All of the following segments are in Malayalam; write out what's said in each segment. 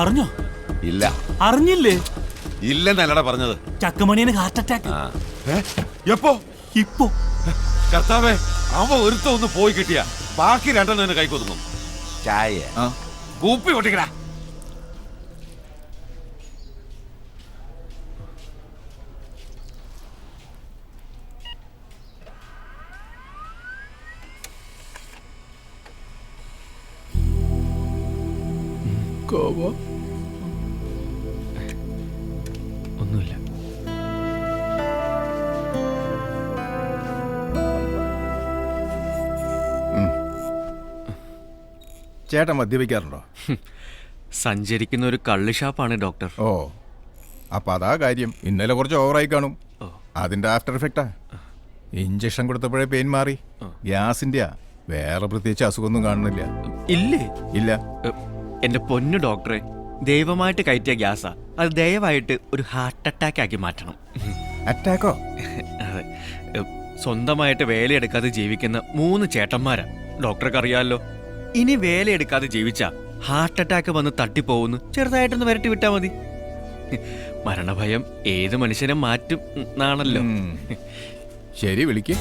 അറിഞ്ഞോ? ഇല്ല. അറിഞ്ഞില്ലേ? ഇല്ലെന്നല്ലടാ പറഞ്ഞത്. ചക്കമണിയന് ഹാർട്ട് അറ്റാക്ക്. എപ്പോ? ഇപ്പോ. കർത്താവേ, അവ ഒരുത്ത ഒന്ന് പോയി കിട്ടിയ ബാക്കി രണ്ടെണ്ണം എന്നെ കൈക്കൊതുങ്ങും. ചായ കൂപ്പി പൊട്ടിക്കടാ. ഒന്നുമില്ല. ചേട്ടൻ മദ്യപിക്കാറുണ്ടോ? സഞ്ചരിക്കുന്ന ഒരു കള്ള് ഷാപ്പാണ് ഡോക്ടർ. ഓ, അപ്പൊ അതാ കാര്യം. ഇന്നലെ കുറച്ച് ഓവറായി കാണും. അതിന്റെ ആഫ്റ്റർ എഫക്റ്റാ. ഇഞ്ചക്ഷൻ കൊടുത്തപ്പോഴേ പെയിൻ മാറി. ഗ്യാസിന്റെ വേറെ പ്രത്യേകിച്ച് അസുഖമൊന്നും കാണുന്നില്ല. ഇല്ലേ? ഇല്ല. എന്റെ പൊന്നു ഡോക്ടറെ, ദൈവമായിട്ട് കയറ്റിയ ഗ്യാസാ. അത് ദയവായിട്ട് ഒരു ഹാർട്ട് അറ്റാക്ക് ആക്കി മാറ്റണം. അറ്റാക്കോ? അതെ. സ്വന്തമായിട്ട് വേലയെടുക്കാതെ ജീവിക്കുന്ന 3 ചേട്ടന്മാരാ. ഡോക്ടർക്ക് അറിയാമല്ലോ. ഇനി വേലയെടുക്കാതെ ജീവിച്ച ഹാർട്ട് അറ്റാക്ക് വന്ന് തട്ടിപ്പോവുന്നു. ചെറുതായിട്ടൊന്ന് വരട്ടി വിട്ടാ മതി. മരണഭയം ഏത് മനുഷ്യനെ മാറ്റും എന്നാണല്ലോ. ശരി, വിളിക്ക്.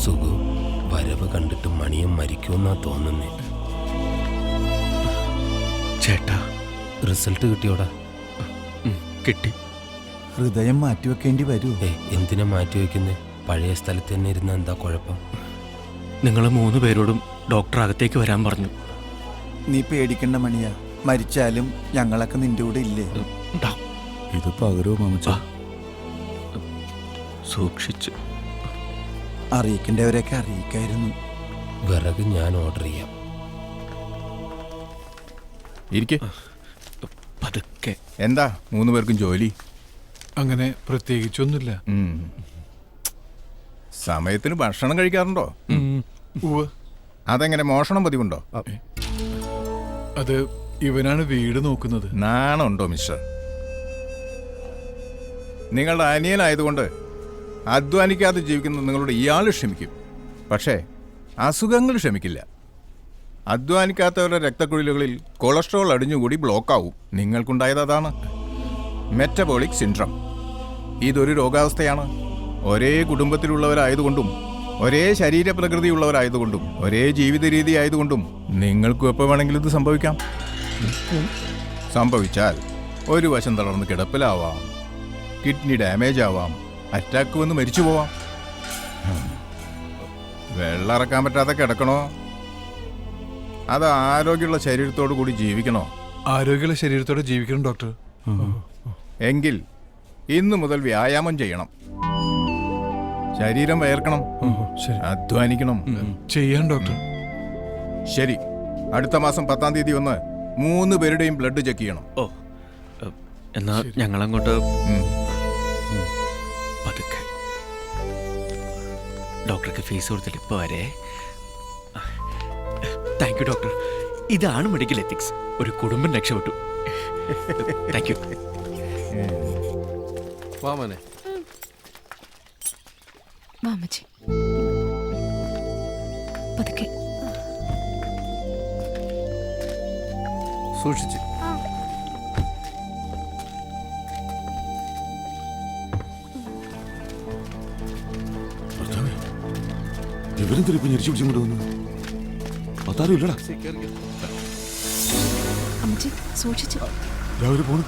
സുഖു, വരവ് കണ്ടിട്ട് മണിയും മരിക്കുമെന്നാ തോന്നുന്നേ. ചേട്ടാ, റിസൾട്ട് കിട്ടിയോടാ? കിട്ടി. ഹൃദയം മാറ്റിവെക്കേണ്ടി വരൂ. എന്തിനാ മാറ്റിവെക്കുന്നേ? പഴയ സ്ഥലത്ത് തന്നെ ഇരുന്ന എന്താ കുഴപ്പം? നിങ്ങൾ 3 പേരോടും ഡോക്ടർ അകത്തേക്ക് വരാൻ പറഞ്ഞു. നീ പേടിക്കണ്ട മണിയാ, മരിച്ചാലും ഞങ്ങളൊക്കെ നിന്റെ കൂടെ ഇല്ലേ? ഇത് പകരോ മാമച്ച? സൂക്ഷിച്ച്. അറിയിക്കേണ്ടവരെയൊക്കെ അറിയിക്കായിരുന്നു. വിറക് ഞാൻ ഓർഡർ ചെയ്യാം. ഇരിക്കെ. പതുക്കെ. എന്താ 3 പേർക്കും ജോലി? അങ്ങനെ പ്രത്യേകിച്ചൊന്നുമില്ല. സമയത്തിന് ഭക്ഷണം കഴിക്കാറുണ്ടോ? അതെങ്ങനെ, മോഷണം പതിവുണ്ടോ? അത് ഇവനാണ് വീട് നോക്കുന്നത്. നാണുണ്ടോ മിസ്റ്റർ? നിങ്ങളുടെ അനിയനായതുകൊണ്ട് അധ്വാനിക്കാതെ ജീവിക്കുന്ന നിങ്ങളുടെ ഇയാൾ ക്ഷമിക്കും. പക്ഷേ അസുഖങ്ങൾ ക്ഷമിക്കില്ല. അധ്വാനിക്കാത്തവരുടെ രക്തക്കുഴലുകളിൽ കൊളസ്ട്രോൾ അടിഞ്ഞുകൂടി ബ്ലോക്കാവും. നിങ്ങൾക്കുണ്ടായത് അതാണ്, മെറ്റബോളിക് സിൻഡ്രം. ഇതൊരു രോഗാവസ്ഥയാണ്. ഒരേ കുടുംബത്തിലുള്ളവരായതുകൊണ്ടും ഒരേ ശരീരപ്രകൃതിയുള്ളവരായതുകൊണ്ടും ഒരേ ജീവിത രീതി ആയതുകൊണ്ടും നിങ്ങൾക്കും എപ്പോൾ വേണമെങ്കിലും ഇത് സംഭവിക്കാം. സംഭവിച്ചാൽ ഒരു വശം തളർന്ന് കിടപ്പിലാവാം, കിഡ്നി ഡാമേജ് ആവാം, അറ്റാക്ക് വന്ന് മരിച്ചു പോവാം. വെള്ളം ഇറക്കാൻ പറ്റാതെ കിടക്കണോ, അത് ആരോഗ്യമുള്ള ശരീരത്തോടു കൂടി ജീവിക്കണോ? ആരോഗ്യമുള്ള ശരീരത്തോടെ ജീവിക്കണം ഡോക്ടർ. എങ്കിൽ ഇന്നു മുതൽ വ്യായാമം ചെയ്യണം. ശരീരം വയർക്കണം, അധ്വാനിക്കണം. ചെയ്യാൻ ഡോക്ടർ. ശരി, അടുത്ത മാസം 10-ാം തീയതി വന്ന് 3 പേരുടെയും ബ്ലഡ് ചെക്ക് ചെയ്യണം. ഓ, എന്നാ ഞങ്ങളങ്ങോട്ട് പതുക്കെ. ഡോക്ടർക്ക് ഫീസ് കൊടുത്തിട്ട് ഇപ്പോൾ വരെ. Thank you doctor. ഇതാണ് മെഡിക്കൽ എത്തിക്സ്. ഒരു കുടുംബം രക്ഷപ്പെട്ടു. Thank you. വാമനെ, മാമച്ചി പതുക്കെ സൂക്ഷിച്ച്. ഇവരെന്തിനാ ഇപ്പൊ ഞെരിച്ചു പിടിച്ചും കൊണ്ടുവന്നു? അതാരും ഇല്ലടാ. അമ്മച്ചി സൂക്ഷിച്ചു. രാവിലെ പോണു.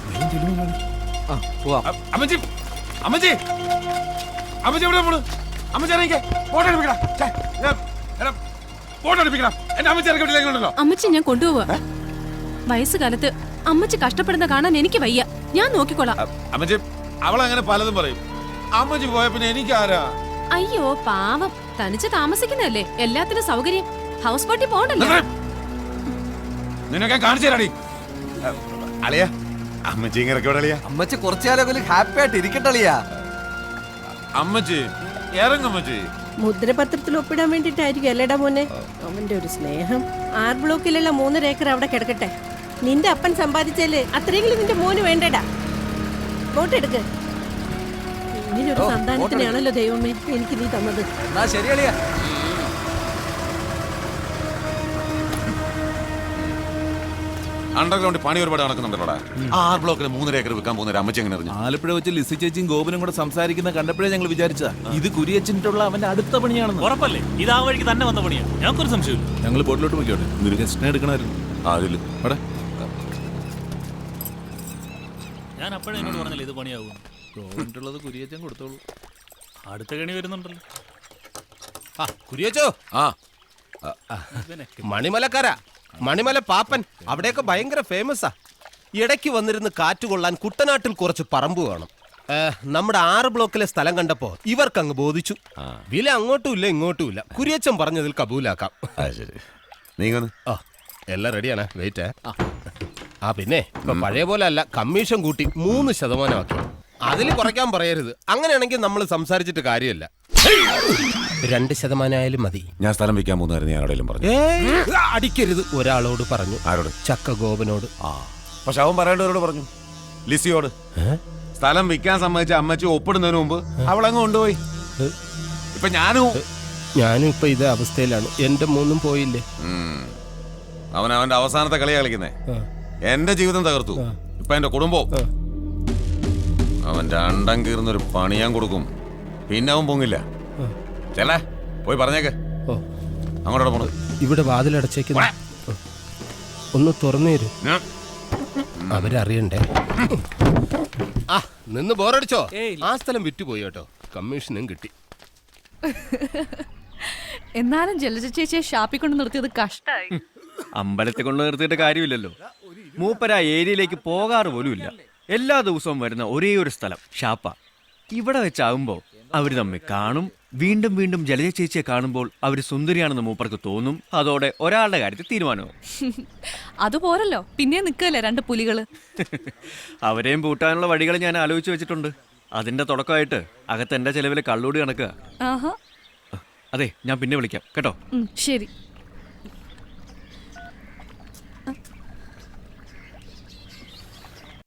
അമ്മച്ചി, അമ്മച്ചി, അമ്മച്ചി എവിടെ പോണു? അമ്മച്ചി ഇറങ്ങിക്കേ. ഫോട്ടോ എടുപ്പിക്കടാ. ഫോട്ടോ എടുപ്പിക്കണം. എന്റെ അമ്മച്ചി ഇറക്കിട്ടില്ലെങ്കിലുണ്ടല്ലോ. അമ്മച്ചി ഞാൻ കൊണ്ടുപോവാ. വയസ്സുകാലത്ത് അമ്മച്ചി കഷ്ടപ്പെടുന്ന കാണാൻ എനിക്ക് വയ്യ. ഞാൻ നോക്കിക്കോളാം. അമ്മച്ചി, അവളങ്ങനെ പലതും പറയും. അമ്മച്ചി പോയ പിന്നെ എനിക്കാരാ? അയ്യോ പാവം, തനിച്ച് താമസിക്കുന്നതല്ലേ, എല്ലാത്തിനും സൗകര്യം. ഹൗസ് ബോട്ടിൽ പോകണ്ടല്ലോ. നിനക്കെ കാണിച്ചു തരാടി. അളിയ, അമ്മച്ചി ഇറക്കിയോടെ അളിയ. അമ്മച്ചി കുറച്ചുകാലം ഹാപ്പി ആയിട്ട് ഇരിക്കട്ടളിയാ. അമ്മച്ചി ഇറങ്ങമ്മച്ചി. മുദ്രപത്രത്തിൽ ഒപ്പിടാൻ വേണ്ടിട്ടായിരിക്കും അല്ലേടാ മോനെ. അവന്റെ ഒരു സ്നേഹം. 6 ബ്ലോക്കിലുള്ള 3 ഏക്കർ അവിടെ കിടക്കട്ടെ. നിന്റെ അപ്പൻ സമ്പാദിച്ചാല് അത്രയെങ്കിലും നിന്റെ മോന് വേണ്ടടാ. വോട്ടെടുക്ക്. ഇങ്ങനൊരു സന്താനത്തിനാണല്ലോ ദൈവമേ എനിക്ക് നീ തന്നത്. എന്നാ ശരിയളിയാ. അണ്ടർഗ്രൗണ്ടിൽ പണി ഒരുപാട് നടക്കുന്നുണ്ടല്ലോടാ. 6 ബ്ലോക്കിൽ 3.5 ഏക്കർ വിൽക്കാൻ പോകുന്ന ഒരു അമ്മച്ചി എങ്ങനെ അറിഞ്ഞു? ആലപ്പുഴ വെച്ച് ലിസി ചേച്ചിയും ഗോപനും കൂടെ സംസാരിക്കുന്ന കണ്ടപ്പോഴേ ഞങ്ങൾ വിചാരിച്ചതാ ഇത് കുരിയച്ചിട്ടുള്ള അവന്റെ അടുത്ത പണിയാണെന്ന്. ഉറപ്പല്ലേ ഇത് ആ വഴിക്ക് തന്നെ വന്ന പണിയാ? ഞങ്ങൾക്കൊരു സംശയമില്ല. ഞങ്ങൾ ബോട്ടിലോട്ട് പോയിക്കോട്ടെ. ഗസ്റ്റിനെ എടുക്കണമായിരുന്നു. അതില് അവിടെ ഞാൻ അപ്പോഴേ എന്നോട് പറഞ്ഞില്ല ഇത് പണിയാവും. ഗോപനുള്ളത് കുരിയച്ചൻ കൊടുത്തോളൂ. അടുത്ത കണി വരുന്നുണ്ടല്ലോ. കുരിയച്ചോ ആ മണിമലക്കാരാ, മണിമല പാപ്പൻ അവിടെയൊക്കെ ഭയങ്കര ഫേമസാ. ഇടയ്ക്ക് വന്നിരുന്ന് കാറ്റുകൊള്ളാൻ കുട്ടനാട്ടിൽ കുറച്ച് പറമ്പ് വേണം. നമ്മുടെ 6 ബ്ലോക്കിലെ സ്ഥലം കണ്ടപ്പോ ഇവർക്കങ്ങ് ബോധിച്ചു. വില അങ്ങോട്ടും ഇല്ല ഇങ്ങോട്ടും ഇല്ല. കുരിയച്ചൻ പറഞ്ഞതിൽ കബൂലാക്കാം. ശരി, നീങ്ങന്ന്. ആ എല്ലാം റെഡിയാണ്. വെയിറ്റ്. പിന്നെ ഇപ്പൊ പഴയ പോലെ അല്ല, കമ്മീഷൻ കൂട്ടി 3% ആക്കി. അതിൽ കുറയ്ക്കാൻ പറയരുത്. അങ്ങനെയാണെങ്കിൽ നമ്മൾ സംസാരിച്ചിട്ട് കാര്യമില്ല. 2% ആയാലും മതി. ഞാൻ സ്ഥലം വിൽക്കാൻ പോകുന്നതായിരുന്നു ഞാൻ എവിടെയും പറഞ്ഞു. അടിക്കരുത്. ഒരാളോട് പറഞ്ഞു. ആരോട്? ചക്ക ഗോപനോട്. പക്ഷെ അവൻ പറയേണ്ടവരോട് പറഞ്ഞു, ലിസിയോട്. സ്ഥലം വിൽക്കാൻ സമ്മതിച്ച അമ്മച്ചി ഒപ്പിടുന്നതിന് മുമ്പ് അവളങ്ങ് കൊണ്ടുപോയി. ഇപ്പൊ ഞാനും ഇപ്പൊ ഇതേ അവസ്ഥയിലാണ്. എന്റെ മൂന്നും പോയില്ലേ. അവൻ അവന്റെ അവസാനത്തെ കളിയാ കളിക്കുന്നേ. എന്റെ ജീവിതം തകർത്തു. ഇപ്പൊ എന്റെ കുടുംബവും. അവന്റെ അണ്ടം കീറുന്നൊരു പണി ഞാൻ കൊടുക്കും. പിന്നെ അവൻ പൊങ്ങില്ല. ചെല്ലേ പോയി പറഞ്ഞേക്ക്. അങ്ങോട്ടോടെ പോണത്. ഇവിടെ വാതിലടച്ചേക്കുന്ന ഒന്ന് തുറന്നു തരൂ. അവരറിയണ്ടേ. നിന്ന് ബോറടിച്ചോ? ആ സ്ഥലം വിറ്റുപോയി കേട്ടോ. കമ്മീഷനും കിട്ടി. എന്നാലും ജലജ ചേച്ചിയെ ഷാപ്പിൽ കൊണ്ട് നിർത്തിയത് കഷ്ടായി. അമ്പലത്തെ കൊണ്ട് നിർത്തിയിട്ട് കാര്യമില്ലല്ലോ. മൂപ്പര ആ ഏരിയയിലേക്ക് പോകാറ് പോലും ഇല്ല. എല്ലാ ദിവസവും വരുന്ന ഒരേ ഒരു സ്ഥലം ഷാപ്പ. ഇവിടെ വെച്ചാകുമ്പോൾ അവർ തമ്മിൽ കാണും. വീണ്ടും വീണ്ടും ജലജ ചേച്ചിയെ കാണുമ്പോൾ അവർ സുന്ദരിയാണെന്ന് മൂപ്പർക്ക് തോന്നും. അതോടെ ഒരാളുടെ കാര്യത്തിൽ തീരുമാനവും. അതുപോരല്ലോ, പിന്നെ നിൽക്കല്ലേ 2 പുലികള്. അവരെയും പൂട്ടാനുള്ള വഴികൾ ഞാൻ ആലോചിച്ച് വെച്ചിട്ടുണ്ട്. അതിന്റെ തുടക്കമായിട്ട് അകത്ത് എന്റെ ചെലവിൽ കള്ളൂടി കണക്കുക. അതെ, ഞാൻ പിന്നെ വിളിക്കാം കേട്ടോ. ശരി.